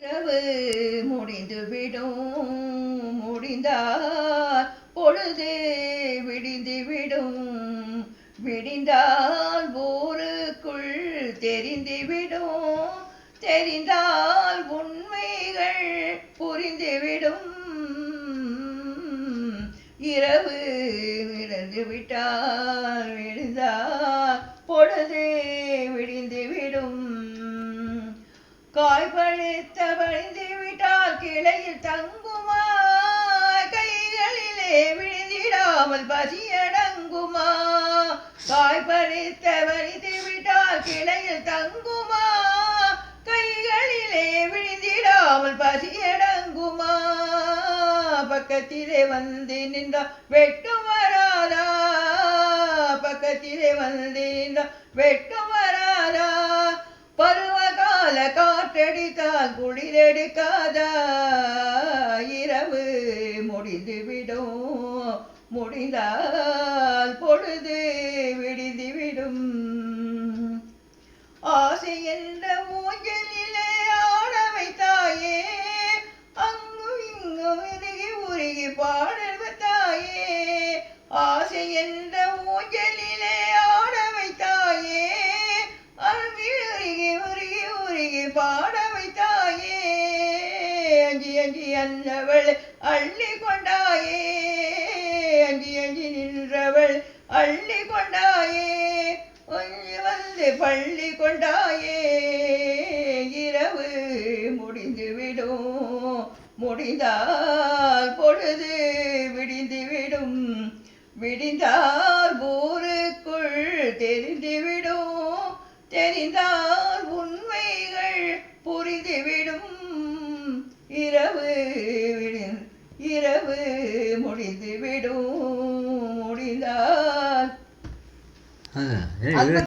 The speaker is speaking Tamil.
இரவு முடிந்துவிடும், முடிந்தால் பொழுது விடிந்துவிடும், விடிந்தால் ஊருக்குள் தெரிந்துவிடும், தெரிந்தால் உண்மைகள் புரிந்துவிடும். இரவு விழுந்து விட்டால் விழுந்தால் பொழுது விடிந்துவிடும். காய் பழுத்த வழிந்து விட்டால் கிளையில் தங்குமா, கைகளிலே விழுந்திடாமல் பசியடங்குமா. காய் பழுத்த வழிந்து விட்டால் கிளையில் தங்குமா, கைகளிலே விழுந்திடாமல் பசியடங்குமா. பக்கத்திலே வந்து நின்றால் வெட்கம் வராதா, பக்கத்திலே வந்து நின்றால் வெட்கம் வராதா. பருவகால காற்றடித்தால் குளிரெடுக்காதா. இரவு முடிந்துவிடும், முடிந்தால் பொழுது விடிந்துவிடும். ஆசை என்ற ஊஞ்சலிலே ஆட வைத்தாயே, அங்கும் இங்கும் உருகி உருகி பாடல் வைத்தாயே. ஆசை என்ற ஊஞ்சலிலே ஆட வைத்தாயே, பாட வைத்தாயே. அஞ்சி அஞ்சி அன்னவள் அள்ளி கொண்டாயே, அஞ்சி அஞ்சி நின்றவள் அள்ளி கொண்டாயே. கொஞ்சி வந்து பள்ளி கொண்டாயே. இரவு முடிந்துவிடும், முடிந்தால் பொழுது விடிந்துவிடும், விடிந்தால் ஊருக்குள் தெரிந்துவிடும், தெரிந்தால் உண்மைகள் புரிந்துவிடும். இரவு இரவு முடிந்துவிடும், முடிந்தால்